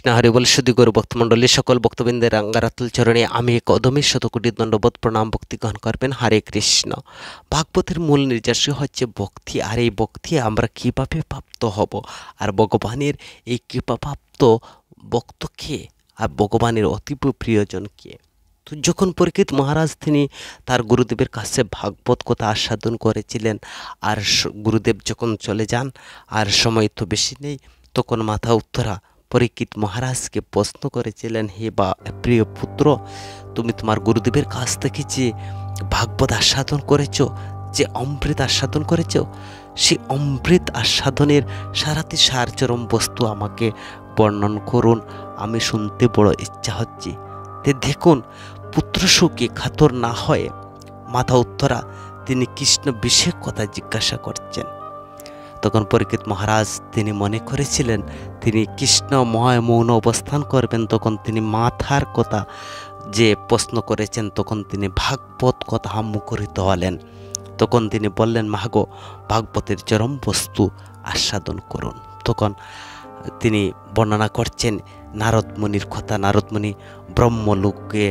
কৃষ্ণ হরি বল। শুধু গৌর ভক্তমণ্ডলী সকল ভক্তবৃন্দের রাঙ্গারাতুল চরণে আমি এক অদমী শতকোটি দণ্ডবোধ প্রণাম ভক্তি গ্রহণ করবেন। হরে কৃষ্ণ। ভাগবতের মূল নির্যাস হচ্ছে ভক্তি, আর এই ভক্তি আমরা কীভাবে প্রাপ্ত হব, আর ভগবানের এই কৃপাপ্রাপ্ত ভক্ত কে, আর ভগবানের অতীব প্রিয়জন কে। তো যখন পরীক্ষিত মহারাজ তিনি তার গুরুদেবের কাছে ভাগবত কথা আস্বাদন করেছিলেন, আর গুরুদেব যখন চলে যান আর সময় তো বেশি নেই, তখন মাতা উত্তরা পরীক্ষিত মহারাজকে প্রশ্ন করেছিলেন, হে বা প্রিয় পুত্র, তুমি তোমার গুরুদেবের কাছ থেকে যে ভাগবত আস্বাদন করেছ, যে অমৃত আস্বাদন করেছ, সেই অমৃত আস্বাদনের সারাটি সারচরম বস্তু আমাকে বর্ণন করুন, আমি শুনতে বড় ইচ্ছা হচ্ছে। তে দেখুন, পুত্র শোকে খাতর না হয়ে মাতা উত্তরা তিনি কৃষ্ণ বিষয়ক কথা জিজ্ঞাসা করছেন। তখন পরীক্ষিত মহারাজ তিনি মনে করেছিলেন তিনি কৃষ্ণময় মৌন অবস্থান করবেন, তখন তিনি মাথার কথা যে প্রশ্ন করেছেন, তখন তিনি ভাগবত কথা মুখরিত হলেন। তখন তিনি বললেন, মাগো, ভাগবতের চরম বস্তু আস্বাদন করুন। তখন তিনি বর্ণনা করছেন নারদ মুনির কথা। নারদ মুনি ব্রহ্মলোকে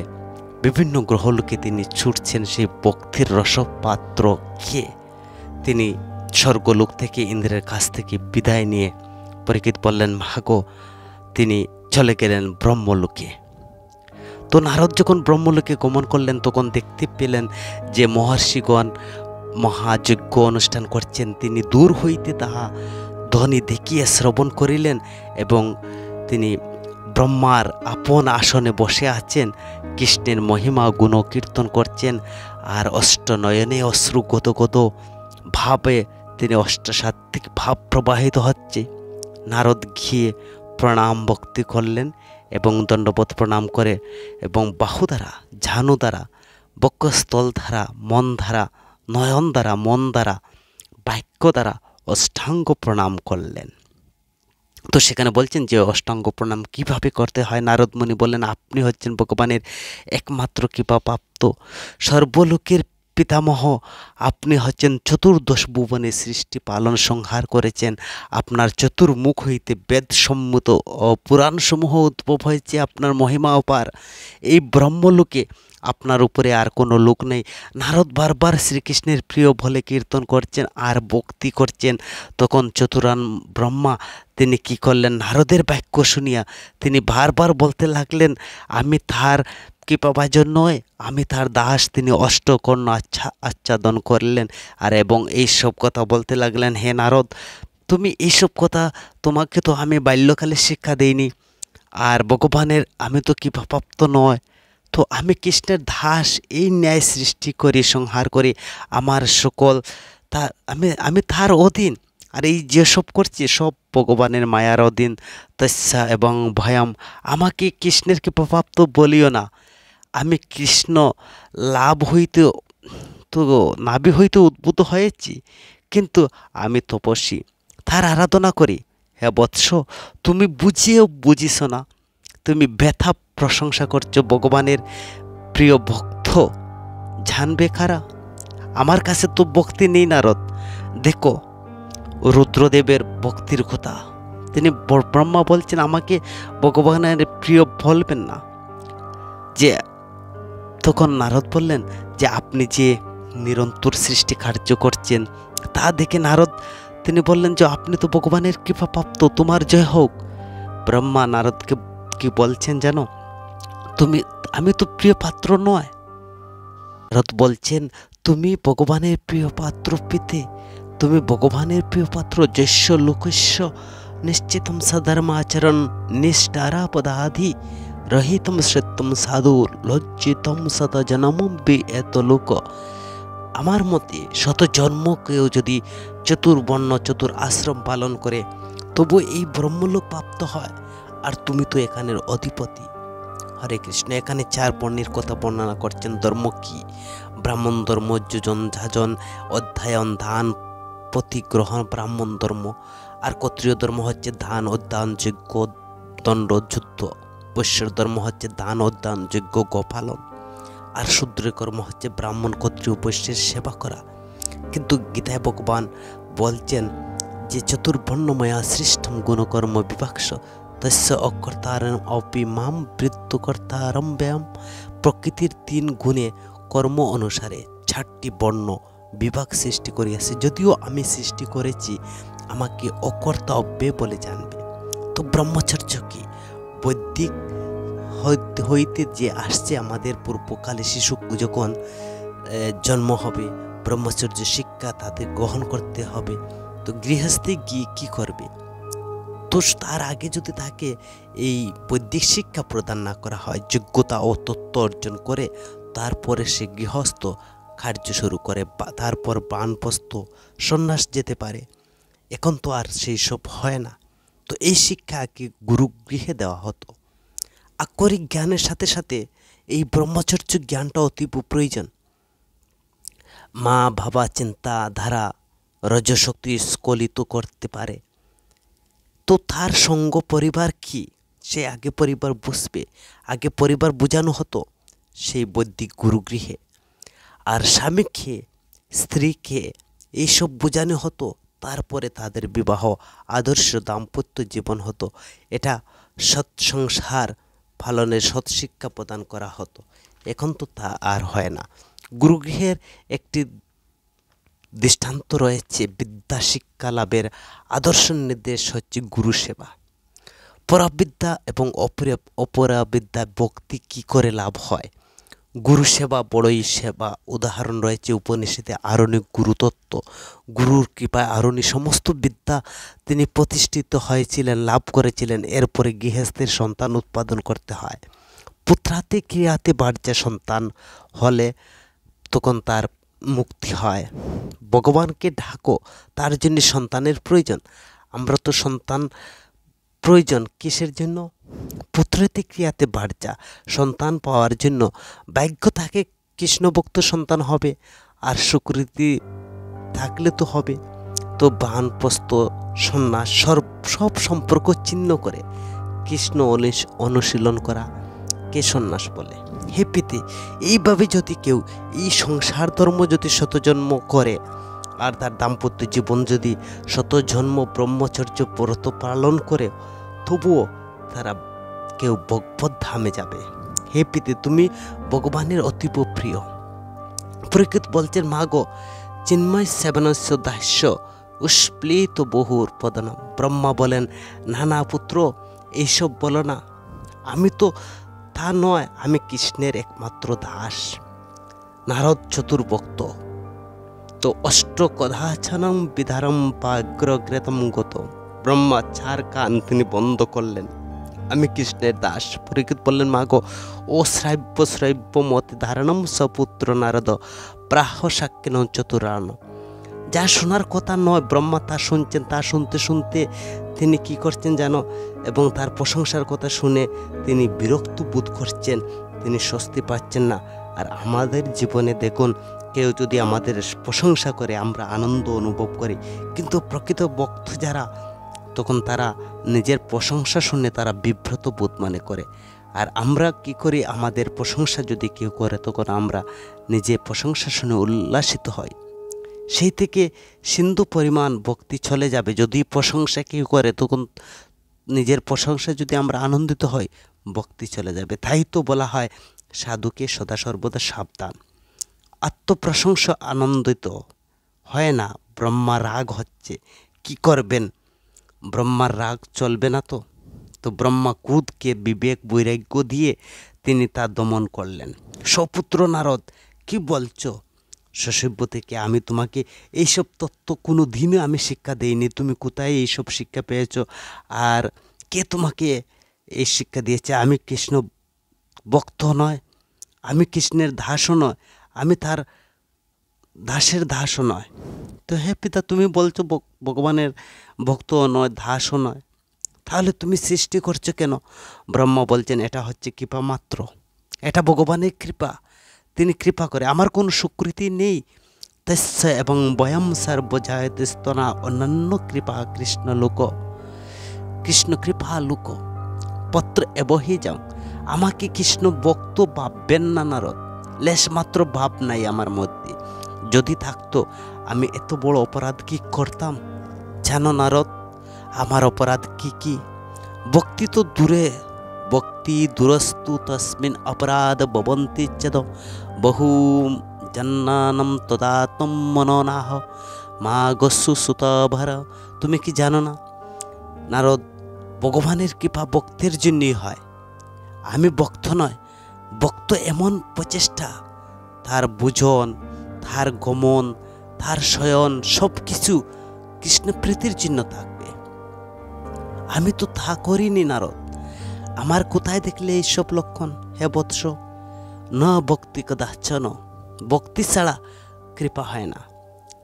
বিভিন্ন গ্রহলোকে তিনি ছুটছেন সেই ভক্তির রসপাত্র কে। তিনি স্বর্গলোক থেকে ইন্দ্রের কাছ থেকে বিদায় নিয়ে পরীক্ষিত বললেন, মাগো, তিনি চলে গেলেন ব্রহ্মলোকে। তো নারদ যখন ব্রহ্মলোকে গমন করলেন, তখন দেখতে পেলেন যে মহর্ষিগণ মহাযজ্ঞ অনুষ্ঠান করছেন। তিনি দূর হইতে তাহা ধ্বনি দেখিয়ে শ্রবণ করিলেন, এবং তিনি ব্রহ্মার আপন আসনে বসে আছেন, কৃষ্ণের মহিমা গুণ কীর্তন করছেন, আর অষ্টনয়নে অশ্রু গত গত ভাবে তিনি অষ্টাসাত্ত্বিক ভাব প্রবাহিত হচ্ছে। নারদ গিয়ে প্রণাম ভক্তি করলেন এবং দণ্ডবোধ প্রণাম করে, এবং বাহু দ্বারা, ঝানু দ্বারা, বক্ষস্থল দ্বারা, মন দ্বারা, নয়ন দ্বারা, মন দ্বারা, বাক্য দ্বারা অষ্টাঙ্গ প্রণাম করলেন। তো সেখানে বলছেন যে অষ্টাঙ্গ প্রণাম কিভাবে করতে হয়। নারদ মুনি বললেন, আপনি হচ্ছেন ভগবানের একমাত্র কৃপাপ্রাপ্ত সর্বলোকের পিতামহ, আপনি হচ্ছেন চতুর্দশ ভুবনে সৃষ্টি পালন সংহার করেছেন, আপনার চতুর্মুখ হইতে বেদসম্মত ও পুরাণসমূহ উদ্ভব হয়েছে, আপনার মহিমা অপার। এই ব্রহ্মলোকে আপনার উপরে আর কোনো লোক নেই। নারদ বারবার শ্রীকৃষ্ণের প্রিয় বলে কীর্তন করছেন আর ভক্তি করছেন। তখন চতুরান ব্রহ্মা তিনি কি করলেন, নারদের বাক্য শুনিয়া তিনি বারবার বলতে লাগলেন, আমি তার কৃপাভাজন নয়, আমি তার দাস। তিনি অষ্টকর্ণ আচ্ছাদন করলেন আর এবং এইসব কথা বলতে লাগলেন, হে নারদ, তুমি এইসব কথা, তোমাকে তো আমি বাল্যকালে শিক্ষা দেইনি, আর ভগবানের আমি তো কৃপাপ্রাপ্ত নয়, তো আমি কৃষ্ণের দাস, এই ন্যায় সৃষ্টি করি, সংহার করি, আমার সকল তার আমি তার অধীন, আর এই যেসব করছি সব ভগবানের মায়ার অধীন। তস্যা এবং ভয়াম, আমাকে কৃষ্ণের কৃপাপ্রাপ্ত বলিও না। আমি কৃষ্ণ লাভ হইতে তো নাভি হইতে উদ্ভূত হয়েছি, কিন্তু আমি তপস্বী, তার আরাধনা করি। হে বৎস, তুমি বুঝিয়েও বুঝিস না, তুমি ব্যথা প্রশংসা করছো ভগবানের প্রিয় ভক্ত জানবে কারা? আমার কাছে তো ভক্তি নেই নারদ। দেখো রুদ্রদেবের ভক্তির কথা, তিনি ব্রহ্মা বলছেন আমাকে ভগবানের প্রিয় বলবেন না। যে তখন নারদ বললেন যে আপনি যে নিরন্তর সৃষ্টি কার্য করছেন তা দেখে নারদ তিনি বললেন যে আপনি তো ভগবানের কৃপাপ্রাপ্ত, তোমার জয় হোক। ব্রহ্মা নারদকে কি বলছেন জানো, আমি তো প্রিয় পাত্র নয়। নারদ বলছেন, তুমি ভগবানের প্রিয় পাত্র পেতে, তুমি ভগবানের প্রিয় পাত্র। যস্য লোকস্য নিশ্চিতম সধর্মাচরণ নিষ্ঠারা পদাধি রহিতম সত্যম সাধু লজ্জিতম শত জনমম বি এত লোক। আমার মতে শত জন্মকেও যদি চতুর্বর্ণ চতুর আশ্রম পালন করে তবু এই ব্রহ্মলোক প্রাপ্ত হয়, আর তুমি তো এখানের অধিপতি। হরে কৃষ্ণ। এখানে চার বর্ণের কথা বর্ণনা করছেন। ধর্ম কি? ব্রাহ্মণ ধর্ম, যজন যাজন, অধ্যায়ন দান প্রতিগ্রহণ ব্রাহ্মণ ধর্ম, আর ক্ষত্রিয় ধর্ম হচ্ছে দান অধ্যায়ন যজ্ঞ দণ্ড যুদ্ধ, বৈশ্যর ধর্ম হচ্ছে দান অধ্যায়ন যজ্ঞ গোপালন, আর শূদ্রের কর্ম হচ্ছে ব্রাহ্মণ ক্ষত্রিয় বৈশ্যের সেবা করা। কিন্তু গীতায় ভগবান বলছেন যে চতুর্বর্ণময়া সৃষ্টম গুণকর্ম বিভাক্ষ তস্য অকর্তারং অপি মাম বৃত্তকর্তারম ব্যয়ম। প্রকৃতির 3 গুণে কর্ম অনুসারে 6টি বর্ণ বিভাগ সৃষ্টি করিয়াছে, যদিও আমি সৃষ্টি করেছি, আমাকে অকর্তা অব্যয় বলে জানবে। তো ব্রহ্মচর্য কি? বৈদিক হইতে যে আসছে, আমাদের পূর্বকালে শিশু যখন জন্ম হবে, ব্রহ্মচর্য শিক্ষা তাদের গ্রহণ করতে হবে। তো গৃহস্থে গিয়ে কি করবে? তো তার আগে যদি তাকে এই বৈদিক শিক্ষা প্রদান না করা হয়, যোগ্যতা ও তত্ত্ব অর্জন করে তারপরে সে গৃহস্থ কার্য শুরু করে, তারপর বানপ্রস্থ সন্ন্যাস যেতে পারে। এখন তো আর সেই সব হয় না। তো এই শিক্ষা আগে গুরুগৃহে দেওয়া হতো। আক্ষরিক জ্ঞানের সাথে সাথে এই ব্রহ্মচর্য জ্ঞানটা অতীব প্রয়োজন। মা বাবা চিন্তাধারা রজশক্তি স্খলিত করতে পারে। তো তার সঙ্গ পরিবার কি? সে আগে পরিবার বুঝবে। আগে পরিবার বোঝানো হতো সেই বৈদিক গুরুগৃহে, আর স্বামীকে স্ত্রীকে এইসব বোঝানো হতো। তারপরে তাদের বিবাহ আদর্শ দাম্পত্য জীবন হতো। এটা সৎ সংসার পালনের সৎ শিক্ষা প্রদান করা হতো। এখন তো তা আর হয় না। গুরুগৃহের একটি দৃষ্টান্ত রয়েছে। বিদ্যা শিক্ষা লাভের আদর্শ নির্দেশ হচ্ছে গুরু সেবা। পরাবিদ্যা এবং অপরাবিদ্যা ভক্তি কি করে লাভ হয়? গুরু সেবা বড়ই সেবা। উদাহরণ রয়েছে উপনিষদে আরণ্য গুরুতত্ত্ব। গুরুর কৃপায় আরণ্য সমস্ত বিদ্যা তিনি প্রতিষ্ঠিত হয়েছিলেন, লাভ করেছিলেন। এরপরে গৃহস্থের সন্তান উৎপাদন করতে হয়। পুত্রাতে ক্রিয়াতে বার্যা সন্তান হলে তখন তার মুক্তি হয়। ভগবানকে ঢাকো, তার জন্য সন্তানের প্রয়োজন। আমরা তো সন্তান প্রয়োজন কিসের জন্য? পুত্রেতে ক্রিয়াতে বার্যা, সন্তান পাওয়ার জন্য। ভাগ্য থাকে কৃষ্ণভক্ত সন্তান হবে, আর সুকৃতি থাকলে তো হবে। তো বানপ্রস্থ সন্ন্যাস সব সম্পর্ক ছিন্ন করে কৃষ্ণ অনুশীলন করা কে সন্ন্যাস বলে। হে পিতে, এইভাবে যদি কেউ এই সংসার ধর্ম যদি শতজন্ম করে, আর তার দাম্পত্য জীবন যদি শতজন্ম ব্রহ্মচর্য ব্রত পালন করে, তবুও তারা কেউ ভগবত ধামে যাবে। হে পিতে, তুমি ভগবানের অতীব প্রিয়। পরীক্ষিত বলছেন, মা গো, চিন্ময় সেবনস্য দাস্য উৎস্প্লিত বহুর পদনম। ব্রহ্মা বলেন, না না পুত্র, এইসব বলো না। আমি তো তা নয়, আমি কৃষ্ণের একমাত্র দাস। নারদ চতুর্ভক্ত। তো অষ্টকধাছানম বিধারম পাগ্রগ্রেতম গত। ব্রহ্মা চার কান তিনি বন্ধ করলেন। আমি কৃষ্ণের দাস। পরীক্ষিত বললেন, মা গো, ও শ্রাব্য মতে ধারণম সপুত্র নারদ প্রাহ সাক্ষিণ চতুরান। যা শোনার কথা নয়, ব্রহ্মা তা শুনছেন। তা শুনতে শুনতে তিনি কি করছেন জানো? এবং তার প্রশংসার কথা শুনে তিনি বিরক্ত বোধ করছেন, তিনি স্বস্তি পাচ্ছেন না। আর আমাদের জীবনে দেখুন, কেউ যদি আমাদের প্রশংসা করে আমরা আনন্দ অনুভব করি, কিন্তু প্রকৃত ভক্ত যারা, তখন তারা নিজের প্রশংসা শুনে তারা বিব্রত বোধ মনে করে। আর আমরা কি করি? আমাদের প্রশংসা যদি কেউ করে, তখন আমরা নিজে প্রশংসা শুনে উল্লাসিত হই। সেই থেকে সিন্ধু পরিমাণ ভক্তি চলে যাবে। যদি প্রশংসা কেউ করে, তখন নিজের প্রশংসা যদি আমরা আনন্দিত হই, ভক্তি চলে যাবে। তাই তো বলা হয়, সাধুকে সদা সর্বদা সাবধান। আত্মপ্রশংসা আনন্দিত হয় না। ব্রহ্মা রাগ হচ্ছে, কি করবেন? ব্রহ্মার রাগ চলবে না। তো ব্রহ্মা ক্রোধকে বিবেক বৈরাগ্য দিয়ে তিনি তা দমন করলেন। সপুত্র নারদ, কি বলছো? শশব্য থেকে, আমি তোমাকে এইসব তত্ত্ব কোনো দিনও আমি শিক্ষা দেইনি। তুমি কোথায় এইসব শিক্ষা পেয়েছো? আর কে তোমাকে এই শিক্ষা দিয়েছে? আমি কৃষ্ণ ভক্ত নয়, আমি কৃষ্ণের দাসও নয়, আমি তার দাসের দাসও নয়। তো হে পিতা, তুমি বলছো ভগবানের ভক্ত নয়, দাসও নয়, তাহলে তুমি সৃষ্টি করছো কেন? ব্রহ্মা বলছেন, এটা হচ্ছে কৃপা মাত্র, এটা ভগবানের কৃপা। তিনি কৃপা করে, আমার কোনো স্বীকৃতি নেই। তস্য এবং বয়ম সর্বজায়তে স্তনা অন্যান্য কৃপা কৃষ্ণ লোক, কৃষ্ণ কৃপা লোক পত্র এবহি যাও। আমাকে কৃষ্ণ ভক্ত ভাববেন না নারদ। লেশ মাত্র ভাব নাই আমার মধ্যে। যদি থাকতো, আমি এত বড় অপরাধ কি করতাম? জানো নারদ, আমার অপরাধ কি কি? ভক্তি তো দূরে, ভক্তি দূরস্তু তস্মিন অপরাধ ভবন্তি চেদ বহু জন্মানম তদাত্ম মনোনাহ মা গস্যু সুতভর। তুমি কি জানো না নারদ, ভগবানের কৃপা ভক্তের জন্যই হয়। আমি ভক্ত নয়, ভক্ত এমন প্রচেষ্টা, তার বুঝন, তার গমন, তার শয়ন সব কিছু কৃষ্ণপ্রীতির জন্য থাকবে। আমি তো তা করিনি নারদ। আমার কোথায় দেখলে এইসব লক্ষণ হে বৎস? না ভক্তি কদাচন, ভক্তি ছাড়া কৃপা হয় না।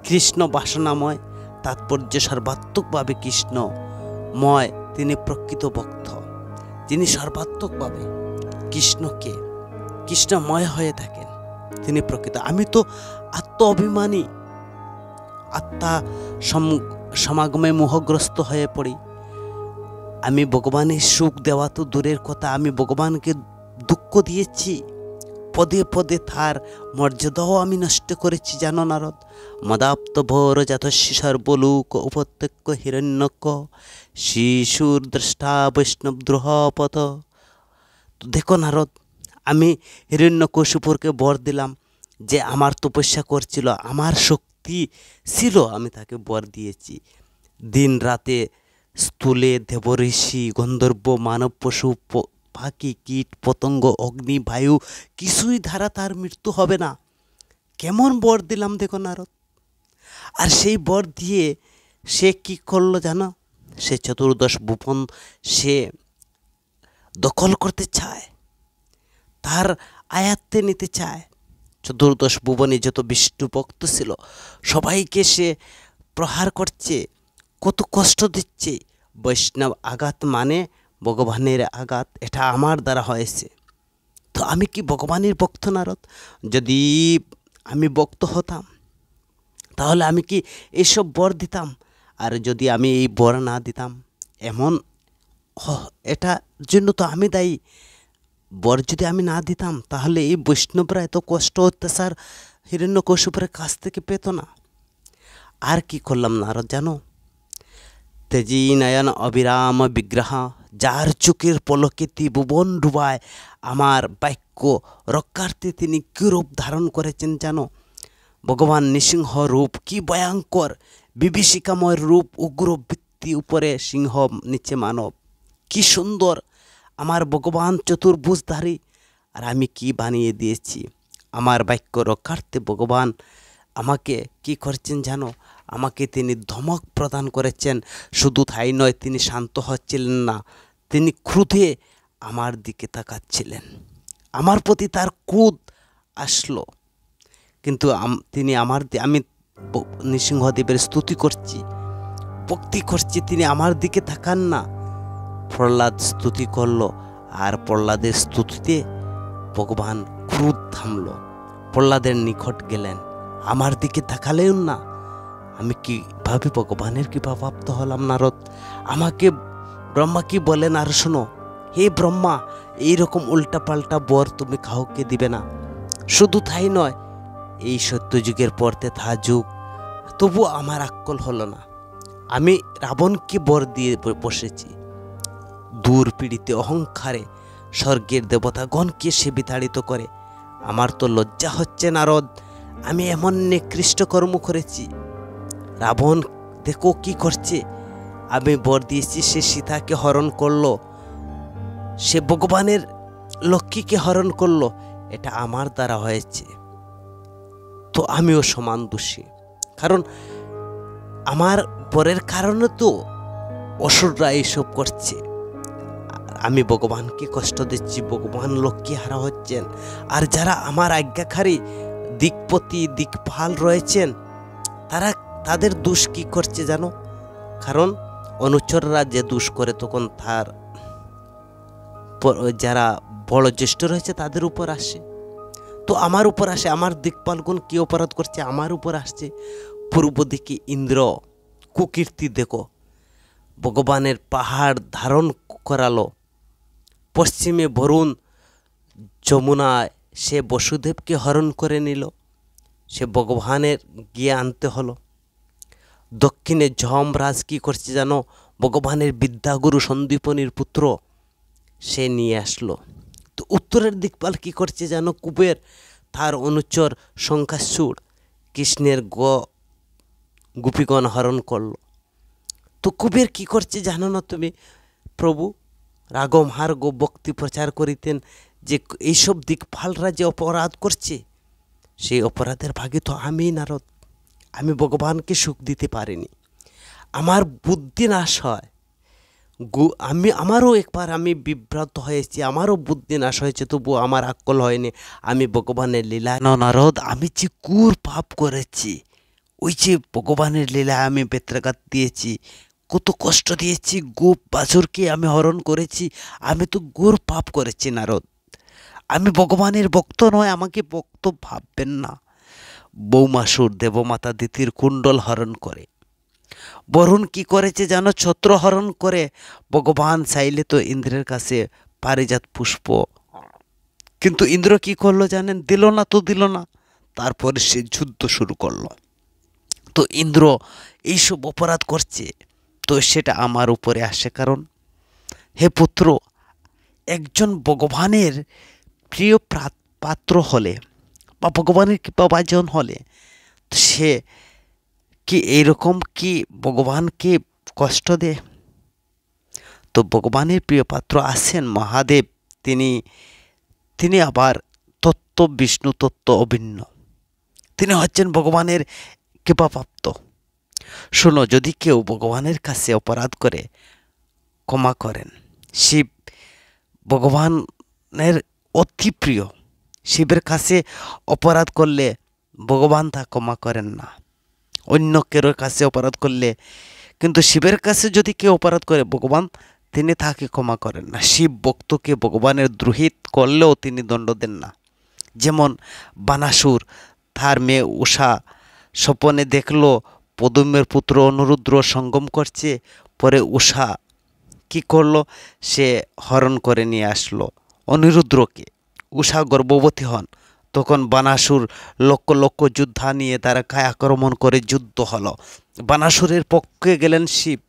কৃষ্ণ বাসনাময়, তাৎপর্য সর্বাত্মকভাবে কৃষ্ণময়, তিনি প্রকৃত ভক্ত। যিনি সর্বাত্মকভাবে কৃষ্ণকে কৃষ্ণময় হয়ে থাকেন, তিনি প্রকৃত। আমি তো আত্ম অভিমানী, আত্মা সমাগমে মোহগ্রস্ত হয়ে পড়ি। আমি ভগবানের সুখ দেওয়া তো দূরের কথা, আমি ভগবানকে দুঃখ দিয়েছি, পদে পদে তার মর্যাদাও আমি নষ্ট করেছি জানো নারদ। মদাপ্ত ভোর জাতস্য সর্বলোক উপত্যক্য হিরণ্যক শিশুর দ্রষ্টা বৈষ্ণব দ্রোহপথ। তো দেখো নারদ, আমি হিরণ্যকশিপুরকে বর দিলাম যে আমার তপস্যা করছিল, আমার শক্তি ছিল, আমি তাকে বর দিয়েছি। দিন রাতে স্থূলে দেবঋষি গন্ধর্ব মানব পশু পাখি কীট পতঙ্গ অগ্নি বায়ু কিছুই দ্বারা তার মৃত্যু হবে না। কেমন বর দিলাম দেখো নারদ। আর সেই বর দিয়ে সে কি করলো জানো? সে চতুর্দশ ভুবন সে দখল করতে চায়, তার আয়ত্তে নিতে চায়। চতুর্দশ ভুবনে যত বিষ্ণু ভক্ত ছিল সবাইকে সে প্রহার করছে, কত কষ্ট দিচ্ছে। বৈষ্ণব আঘাত মানে ভগবানের আঘাত, এটা আমার দ্বারা হয়েছে। তো আমি কি ভগবানের ভক্ত নারদ? যদি আমি ভক্ত হতাম তাহলে আমি কি এইসব বর দিতাম? আর যদি আমি এই বর না দিতাম, এমন এটার জন্য তো আমি দায়ী। বর যদি আমি না দিতাম তাহলে এই বৈষ্ণবরা এত কষ্ট অত্যাচার হিরণ্যকশিপুরের কাছ থেকে পেত না। আর কি করলাম নারদ জানো? তেজি নয়ন অবিরাম বিগ্রহ, যার চোখের পলকে ত্রিভুবন ডুবায়, আমার বাক্য রক্ষার্থে তিনি কি রূপ ধারণ করেছেন জানো? ভগবান নৃসিংহ রূপ, কি ভয়ঙ্কর বিভীষিকাময় রূপ, উগ্র বৃত্তি, উপরে সিংহ নিচে মানব। কি সুন্দর আমার ভগবান চতুর্ভুজধারী। আর আমি কি বানিয়ে দিয়েছি? আমার বাক্য রক্ষার্থে ভগবান আমাকে কি করছেন জানো? আমাকে তিনি ধমক প্রদান করেছেন। শুধু তাই নয়, তিনি শান্ত হচ্ছিলেন না, তিনি ক্রোধে আমার দিকে তাকাচ্ছিলেন। আমার প্রতি তার ক্রোধ আসলো, কিন্তু তিনি আমি নৃসিংহদেবের স্তুতি করছি, ভক্তি করছি, তিনি আমার দিকে তাকান না। প্রহ্লাদ স্তুতি করলো, আর প্রহ্লাদের স্তুতিতে ভগবান ক্রোধ থামল। প্রহ্লাদের নিকট গেলেন, আমার দিকে তাকালেন না। আমি কিভাবে ভগবানের কৃপাপ্রাপ্ত হলাম নারদ? আমাকে ব্রহ্মা কি বলেন আর শোনো, হে ব্রহ্মা, এইরকম উল্টাপাল্টা বর তুমি কাউকে দিবে না। শুধু তাই নয়, এই সত্যযুগের পর ত্রেতা যুগ, তবু আমার আক্কল হলো না। আমি রাবণকে বর দিয়ে বসেছি। দূর পীড়িতে অহংকারে স্বর্গের দেবতাগণকে সে বিতাড়িত করে। আমার তো লজ্জা হচ্ছে নারদ, আমি এমন নিকৃষ্ট কর্ম করেছি। রাবণ দেখো কি করছে, আমি বর দিয়েছি, সে সীতাকে হরণ করলো, সে ভগবানের লক্ষ্মীকে হরণ করলো। এটা আমার দ্বারা হয়েছে, তো আমিও সমান দোষী। কারণ আমার বরের কারণে তো অসুররা এইসব করছে। আমি ভগবানকে কষ্ট দিচ্ছি, ভগবান লক্ষ্মী হারা হচ্ছেন। আর যারা আমার আজ্ঞাকারী দিকপতি দিকপাল রয়েছেন, তাদের দোষ কি করছে জানো? কারণ অনুচররা যে দোষ করে তখন তার যারা বড় জ্যেষ্ঠ রয়েছে তাদের উপর আসে, তো আমার উপর আসে। আমার দিকপালগণ কি অপরাধ করছে, আমার উপর আসছে। পূর্ব দিকে ইন্দ্র কুকীর্তি দেখো, ভগবানের পাহাড় ধারণ করালো। পশ্চিমে বরুণ যমুনায় সে বসুদেবকে হরণ করে নিল, সে ভগবানের গিয়ে আনতে হলো। দক্ষিণে যমরাজ কি করছে জানো? ভগবানের বিদ্যাগুরু সন্দীপনীর পুত্র সে নিয়ে আসলো। তো উত্তরের দিকপাল কী করছে যেন কুবের তার অনুচর শঙ্কাসুর কৃষ্ণের গোপীগণ হরণ করলো। তো কুবের কী করছে জানো না তুমি? প্রভু রাগমহার্গ ভক্তি প্রচার করিতেন যে এইসব দিকপালরা যে অপরাধ করছে, সেই অপরাধের ভাগে তো আমি নারদ। আমি ভগবানকে সুখ দিতে পারিনি, আমার বুদ্ধি নাশ হয়। আমারও একবার আমি বিভ্রান্ত হয়েছি, আমারও বুদ্ধি নাশ হয়েছে, তবু আমার আকল হয়নি। আমি ভগবানের লীলা নারদ, আমি যে কুর পাপ করেছি, ওই যে ভগবানের লীলায় আমি বেত্রাঘাত দিয়েছি, কত কষ্ট দিয়েছি, গোপ বাছুরকে আমি হরণ করেছি, আমি তো ঘোর পাপ করেছি নারদ। আমি ভগবানের ভক্ত নয়, আমাকে ভক্ত ভাববেন না। বৌমাসুর দেবমাতা দিতির কুণ্ডল হরণ করে, বরুণ কি করেছে জানো? ছত্র হরণ করে। ভগবান চাইলে তো ইন্দ্রের কাছে পারিজাত পুষ্প, কিন্তু ইন্দ্র কি করলো জানেন? দিল না তো দিল না। তারপরে সে যুদ্ধ শুরু করলো। তো ইন্দ্র এইসব অপরাধ করছে, তো সেটা আমার উপরে আসে। কারণ হে পুত্র, একজন ভগবানের প্রিয় পাত্র হলে বা ভগবানের কৃপাভাজন হলে, তো সে কি এইরকম কি ভগবানকে কষ্ট দেয়? তো ভগবানের প্রিয় পাত্র আছেন মহাদেব, তিনি আবার তত্ত্ব বিষ্ণু তত্ত্ব অভিন্ন, তিনি হচ্ছেন ভগবানের কৃপাপ্রাপ্ত। শোনো, যদি কেউ ভগবানের কাছে অপরাধ করে ক্ষমা করেন, শিব ভগবানের অতি প্রিয়। শিবের কাছে অপরাধ করলে ভগবান তা ক্ষমা করেন না। অন্য কেউ কাছে অপরাধ করলে, কিন্তু শিবের কাছে যদি কেউ অপরাধ করে, ভগবান তিনি তাকে ক্ষমা করেন না। শিব ভক্তকে ভগবানের দ্রোহিত করলেও তিনি দণ্ড দেন না। যেমন বানাসুর তার মেয়ে উষা স্বপনে দেখলো পদুমের পুত্র অনুরুদ্র সঙ্গম করছে, পরে উষা কি করলো? সে হরণ করে নিয়ে আসলো অনিরুদ্রকে। উষা গর্ভবতী হন, তখন বানাসুর লক্ষ লক্ষ যোদ্ধা নিয়ে তারা গায়ে আক্রমণ করে যুদ্ধ হলো। বানাসুরের পক্ষে গেলেন শিব,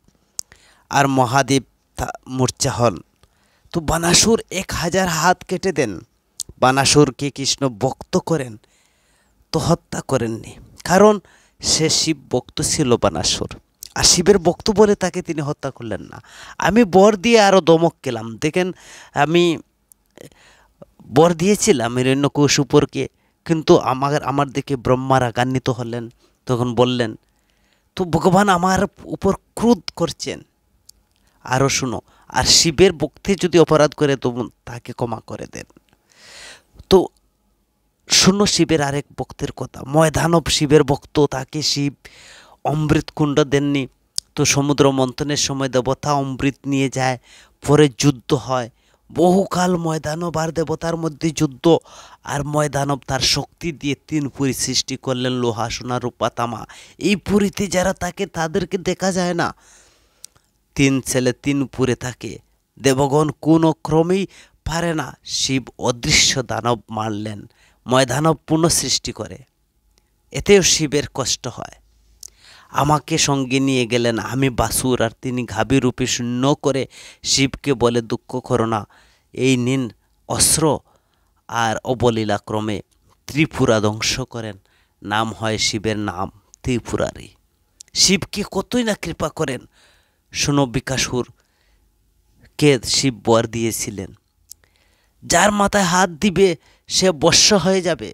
আর মহাদেব মূর্ছা হন। তো বানাসুর 1000 হাত কেটে দেন। বানাসুরকে কৃষ্ণ ভক্ত করেন, তো হত্যা করেননি, কারণ সে শিব ভক্ত ছিল বানাসুর, আর শিবের ভক্ত বলে তাকে তিনি হত্যা করলেন না। আমি বর দিয়ে আরও দমক খেলাম। দেখেন, আমি বর দিয়েছিলাম হিরণ্যকশিপুরকে, কিন্তু আমার দেখে ব্রহ্মা রাগান্বিত হলেন। তখন বললেন, তো ভগবান আমার উপর ক্রোধ করছেন। আরও শুনো, আর শিবের ভক্তি যদি অপরাধ করে তো তাকে ক্ষমা করে দেন। তো শুনো শিবের আরেক ভক্তের কথা। ময়দানব শিবের ভক্ত, তাকে শিব অমৃত কুণ্ড দেননি। তো সমুদ্র মন্থনের সময় দেবতা অমৃত নিয়ে যায়, পরে যুদ্ধ হয়। বহুকাল ময়দানব আর দেবতার মধ্যে যুদ্ধ, আর ময়দানব তার শক্তি দিয়ে 3 পুরী সৃষ্টি করলেন, লোহা সোনা রূপা তামা। এই পুরীতে যারা থাকে তাদেরকে দেখা যায় না। 3 ছেলে 3 পুরে থাকে, দেবগণ কোনো ক্রমেই পারে না। শিব অদৃশ্য দানব মারলেন, ময়দানব পুনঃসৃষ্টি করে। এতেও শিবের কষ্ট হয়। আমাকে সঙ্গে নিয়ে গেলেন, আমি বাসুর, আর তিনি ঘাবি রূপে শূন্য করে শিবকে বলে, দুঃখ করো না, এই নিন অস্ত্র। আর অবলীলাক্রমে ত্রিপুরা ধ্বংস করেন। নাম হয় শিবের নাম ত্রিপুরারি। শিবকে কতই না কৃপা করেন। শোনো, বিকাসুরকে শিব বর দিয়েছিলেন, যার মাথায় হাত দিবে সে বর্ষ হয়ে যাবে।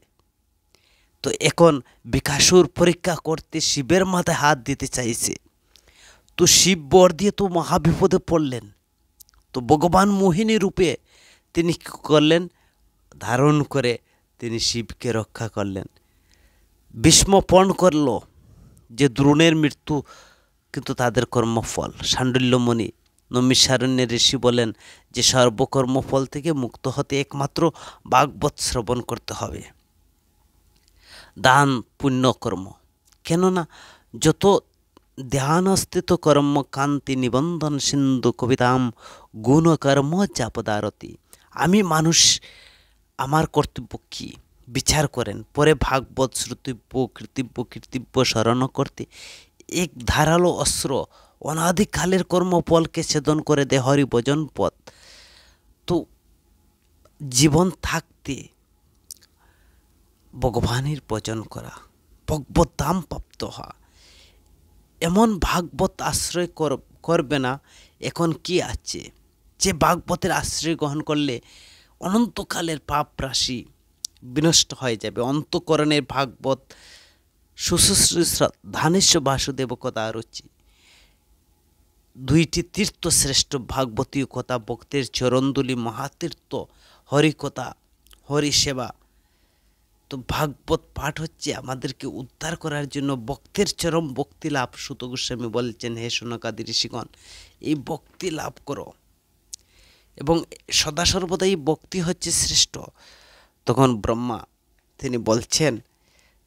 তো এখন বিকাসুর পরীক্ষা করতে শিবের মাথায় হাত দিতে চাইছে। তো শিব বর দিয়ে তো মহাবিপদে পড়লেন। তো ভগবান মোহিনী রূপে তিনি কী করলেন? ধারণ করে তিনি শিবকে রক্ষা করলেন। ভীষ্ম পণ করল যে দ্রোণের মৃত্যু কিন্তু তাদের কর্মফল। শাণ্ডল্যমণি নৈমিষারণ্যের ঋষি বলেন যে সর্বকর্মফল থেকে মুক্ত হতে একমাত্র ভাগবত শ্রবণ করতে হবে। দান পুণ্যকর্ম, কেননা যত ধ্যানস্থিত কর্ম কান্তি নিবন্ধন সিন্ধু কবিতাম গুণকর্ম চাপদারতি। আমি মানুষ, আমার কর্তব্য কী বিচার করেন, পরে ভাগবত শ্রুতিব্য কৃতিব্য কীর্তিব্য স্মরণ করতে এক ধারালো অস্ত্র অনাদিকালের কর্মফলকে ছেদন করে দে হরি ভজন পথ। তো জীবন থাকতে ভগবানের ভজন করা, ভগবত ধাম প্রাপ্ত হওয়া, এমন ভাগবত আশ্রয় করবে না এখন কি আছে, যে ভাগবতের আশ্রয় গ্রহণ করলে অনন্তকালের পাপ রাশি বিনষ্ট হয়ে যাবে। অন্তকরণের ভাগবত সুশ্রুষা ধানেশ্ব বাসুদেব কথা রুচি, দুইটি তীর্থ শ্রেষ্ঠ ভাগবতীয় কথা, ভক্তের চরণদুলি মহাতীর্থ, হরিকথা, হরি সেবা। তো ভাগবত পাঠ হচ্ছে আমাদেরকে উদ্ধার করার জন্য, ভক্তের চরম ভক্তি লাভ। সুত গোস্বামী বলছেন, হে শৌনকাদি ঋষিগণ, এই ভক্তি লাভ করো এবং সদা সর্বদা এই ভক্তি হচ্ছে শ্রেষ্ঠ। তখন ব্রহ্মা তিনি বলছেন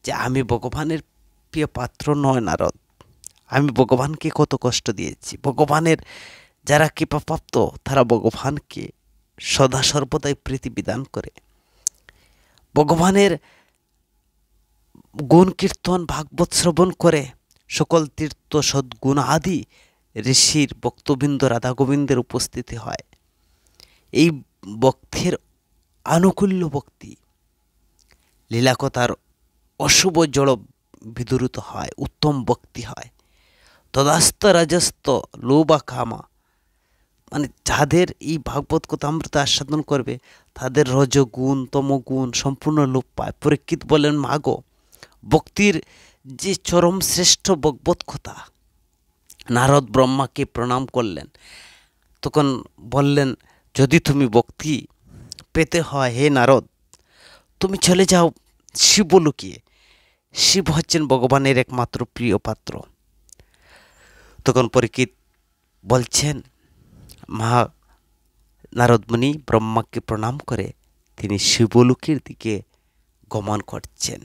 যে আমি ভগবানের প্রিয় পাত্র নয় নারদ, আমি ভগবানকে কত কষ্ট দিয়েছি। ভগবানের যারা কৃপাপ্রাপ্ত তারা ভগবানকে সদা সর্বদাই প্রীতি বিধান করে। ভগবানের গুণ কীর্তন ভাগবত শ্রবণ করে সকল তীর্থ সদ্গুণ আদি ঋষির ভক্তবৃন্দ রাধা গোবিন্দের উপস্থিতি হয়। এই ভক্তের আনুকূল্য ভক্তি লীলাকথার অশুভ জড় বিদূরিত হয়, উত্তম ভক্তি হয়। তদাস্ত রাজস্ত লোবা কামা, মানে যাদের এই ভাগবত কথা অমৃত আস্বাদন করবে তাদের রজগুণ তমগুণ সম্পূর্ণ লোপ পায়। পরীক্ষিত বলেন, মাগো ভক্তির যে চরম শ্রেষ্ঠ ভগবত কথা। নারদ ব্রহ্মাকে প্রণাম করলেন, তখন বললেন, যদি তুমি ভক্তি পেতে হয় হে নারদ, তুমি চলে যাও শিবলোকে। শিব হচ্ছেন ভগবানের একমাত্র প্রিয় পাত্র। তখন পরীক্ষিত বলছেন, মহা নারদমুনি ব্রহ্মাকে প্রণাম করে তিনি শিবলোকের দিকে গমন করছেন।